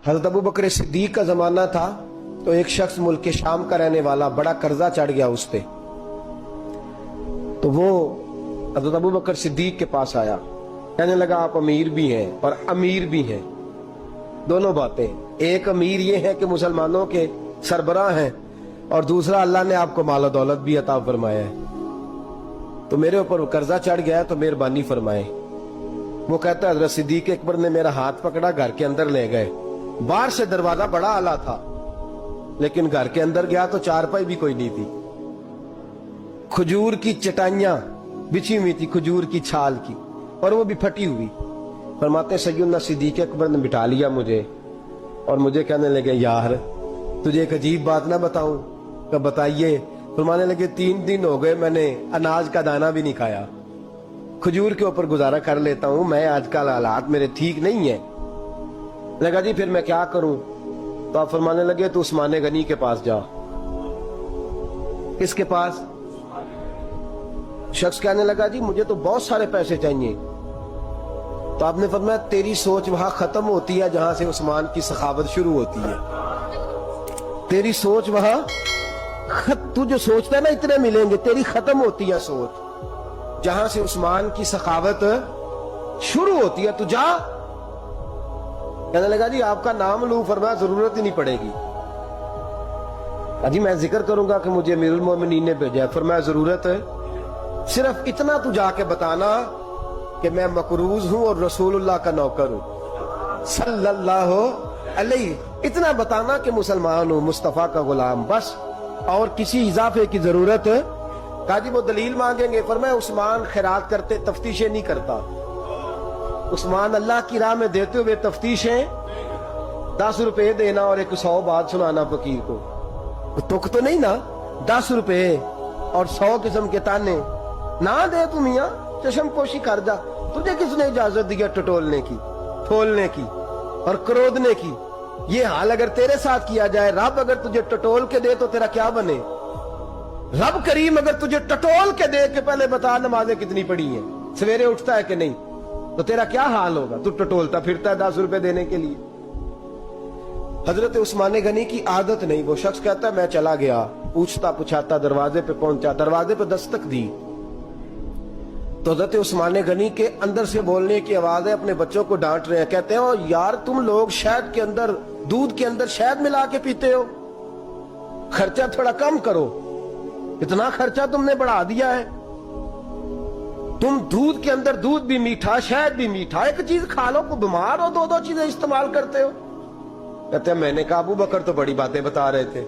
हज़रत अबू बकर सिद्दीक का ज़माना था तो एक शख्स मुल्क के शाम का रहने वाला, बड़ा कर्जा चढ़ गया उस पे। तो वो हज़रत अबू बकर सिद्दीक के पास आया, कहने लगा आप अमीर भी हैं और अमीर भी हैं, दोनों बातें। एक अमीर ये है कि मुसलमानों के सरबराह हैं, और दूसरा अल्लाह ने आपको माल दौलत भी अता फरमाया है, तो मेरे ऊपर कर्जा चढ़ गया है तो मेहरबानी फरमाए। वो कहता है हज़रत सिद्दीक अकबर ने मेरा हाथ पकड़ा, घर के अंदर ले गए। बाहर से दरवाजा बड़ा आला था, लेकिन घर के अंदर गया तो चारपाई भी कोई नहीं थी, खजूर की चटाइयां बिछी हुई थी, खजूर की छाल की, और वो भी फटी हुई। फरमाते सैयदना सिद्दीक अकबर ने बिठा लिया मुझे, और मुझे कहने लगे यार तुझे एक अजीब बात ना बताऊं? तो बताइए। फरमाने लगे 3 दिन हो गए मैंने अनाज का दाना भी नहीं खाया, खजूर के ऊपर गुजारा कर लेता हूं मैं, आजकल हालात मेरे ठीक नहीं है। लगा जी फिर मैं क्या करूं? तो आप फरमाने लगे तो उस्मान गनी के पास जा। किसके पास? शख्स कहने लगा जी मुझे तो बहुत सारे पैसे चाहिए। तो आपने फरमाया तेरी सोच वहां खत्म होती है जहां से उस्मान की सखावत शुरू होती है। तेरी सोच वहां तू जो सोचता है ना इतने मिलेंगे, तेरी खत्म होती है सोच जहां से उस्मान की सखावत शुरू होती है। तू जा। कहने लगा जी आपका नाम लूं? फरमाया जरूरत ही नहीं पड़ेगी। अजी मैं जिक्र करूंगा कि मुझे अमीरुल मोमिनीन ने भेजा है। फरमाया जरूरत है, सिर्फ इतना तू जाके बताना कि मैं मकरूज हूं और रसूलुल्लाह का नौकर हूं सल्लल्लाहु अलैहि। इतना बताना कि मुसलमान हूं, मुस्तफा का गुलाम, बस, और किसी इजाफे की जरूरत। कहा जी वो दलील मांगेंगे। फरमाया उस्मान खैरात करते तफ्तीशें नहीं करता, उस्मान अल्लाह की राह में देते हुए तफ्तीशें 10 रुपए देना और 100 बात सुनाना फकीर को, तुक तो नहीं ना? 10 रुपए और 100 किस्म के ताने ना दे तू मियां, चशम पोशी कर जा। तुझे किसने इजाजत दी है टटोलने की, ठोलने की और क्रोधने की? ये हाल अगर तेरे साथ किया जाए, रब अगर तुझे टटोल के दे तो तेरा क्या बने? रब करीम अगर तुझे टटोल के दे के पहले बता नमाजें कितनी पड़ी हैं, सवेरे उठता है कि नहीं, तो तेरा क्या हाल होगा? तू टटोलता फिरता है 10 रुपए देने के लिए। हजरत उस्मान गनी की आदत नहीं। वो शख्स कहता है मैं चला गया, पूछता पुछाता दरवाजे पे पहुंचा, दरवाजे पे दस्तक दी तो हजरत उस्मान गनी के अंदर से बोलने की आवाज है, अपने बच्चों को डांट रहे हैं। कहते हैं ओ यार तुम लोग शहद के अंदर, दूध के अंदर शहद मिला के पीते हो, खर्चा थोड़ा कम करो, इतना खर्चा तुमने बढ़ा दिया है। तुम दूध के अंदर दूध भी मीठा, शहद भी मीठा, एक चीज खा लो, को बीमार हो, 2-2 चीजें इस्तेमाल करते हो। कहते हैं मैंने कहा अबू बकर तो बड़ी बातें बता रहे थे,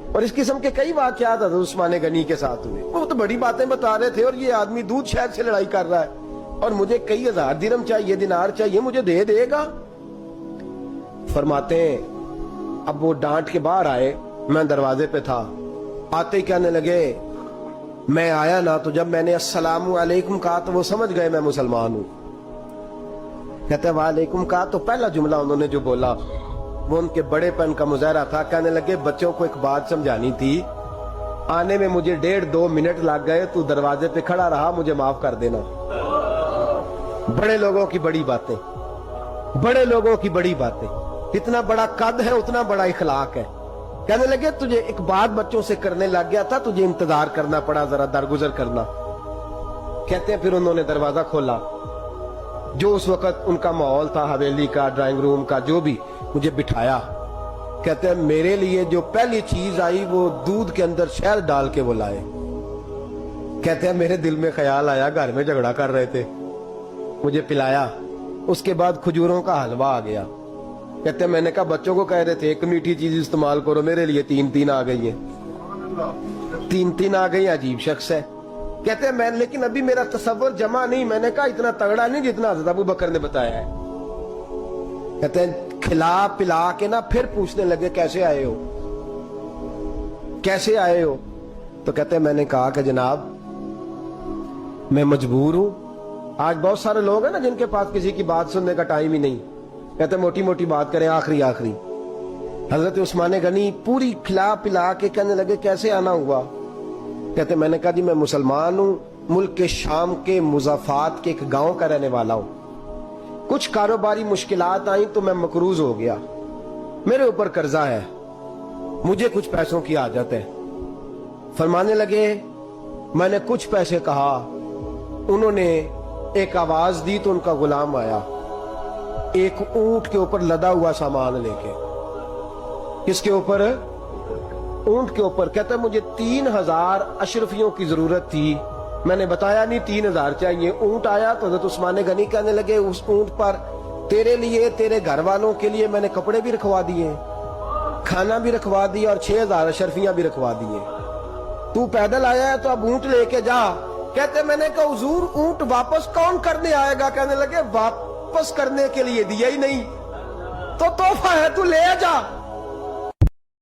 और इस किस्म के कई वाकयात हज़रत उस्मान गनी के साथ हुए। वो तो बड़ी बातें बता रहे थे और ये आदमी दूध शहद से लड़ाई कर रहा है, और मुझे कई हजार दिरहम चाहिए, दिनार चाहिए, मुझे दे देगा? फरमाते हैं अब वो डांट के बाहर आए, मैं दरवाजे पे था, आते ही कहने लगे मैं आया ना तो जब मैंने अस्सलामु अलैकुम कहा तो वो समझ गए मैं मुसलमान हूं। कहते वालेकुम कहा तो पहला जुमला उन्होंने जो बोला वो उनके बड़ेपन का मुजाहरा था। कहने लगे बच्चों को एक बात समझानी थी, आने में मुझे 1.5-2 मिनट लग गए, तू दरवाजे पे खड़ा रहा, मुझे माफ कर देना। बड़े लोगों की बड़ी बातें, बड़े लोगों की बड़ी बातें, इतना बड़ा कद है उतना बड़ा इखलाक है। कहने लगे तुझे एक बात बच्चों से करने लग गया था, तुझे इंतजार करना पड़ा, जरा दरगुजर करना। कहते हैं फिर उन्होंने दरवाजा खोला, जो उस वक्त उनका माहौल था हवेली का, ड्राइंग रूम का, जो भी, मुझे बिठाया। कहते हैं मेरे लिए जो पहली चीज आई वो दूध के अंदर शहद डाल के वो लाए। कहते हैं मेरे दिल में ख्याल आया घर में झगड़ा कर रहे थे, मुझे पिलाया, उसके बाद खजूरों का हलवा आ गया। कहते हैं मैंने कहा बच्चों को कह रहे थे एक मीठी चीज इस्तेमाल करो, मेरे लिए 3-3 आ गई है, 3-3 आ गई। अजीब शख्स है। कहते हैं मैं, लेकिन अभी मेरा तसव्वुर जमा नहीं। मैंने कहा इतना तगड़ा नहीं जितना हज़रत अबू बकर ने बताया है। कहते हैं खिला पिला के ना फिर पूछने लगे कैसे आए हो, कैसे आए हो? तो कहते हैं मैंने कहा कि जनाब मैं मजबूर हूं। आज बहुत सारे लोग हैं ना जिनके पास किसी की बात सुनने का टाइम ही नहीं। कहते मोटी मोटी बात करें, आखिरी आखिरी। हजरत उस्मान गनी पूरी खिला पिला के कहने लगे कैसे आना हुआ? कहते मैंने कहा जी मैं मुसलमान हूं, मुल्क के शाम के मुज़ाफात के एक गांव का रहने वाला हूं। कुछ कारोबारी मुश्किलात आई तो मैं मकरूज हो गया, मेरे ऊपर कर्जा है, मुझे कुछ पैसों की आदत है। फरमाने लगे, मैंने कुछ पैसे कहा, उन्होंने एक आवाज दी तो उनका गुलाम आया एक ऊंट के ऊपर लदा हुआ सामान लेके। किसके ऊपर? ऊंट के ऊपर। कहता है मुझे 3000 अशरफियों की जरूरत थी, मैंने बताया नहीं 3000 चाहिए। ऊंट आया तो हज़रत उस्मान गनी कहने लगे, उस ऊंट पर तेरे लिए, तेरे घर वालों के लिए मैंने कपड़े भी रखवा दिए, खाना भी रखवा दिया और 6000 अशरफियां भी रखवा दिए, तू पैदल आया है तो अब ऊंट लेके जा। कहते मैंने कहा हुजूर ऊंट वापस कौन करने आएगा? कहने लगे वापस करने के लिए दिया ही नहीं तो तोहफा है, तू ले जा।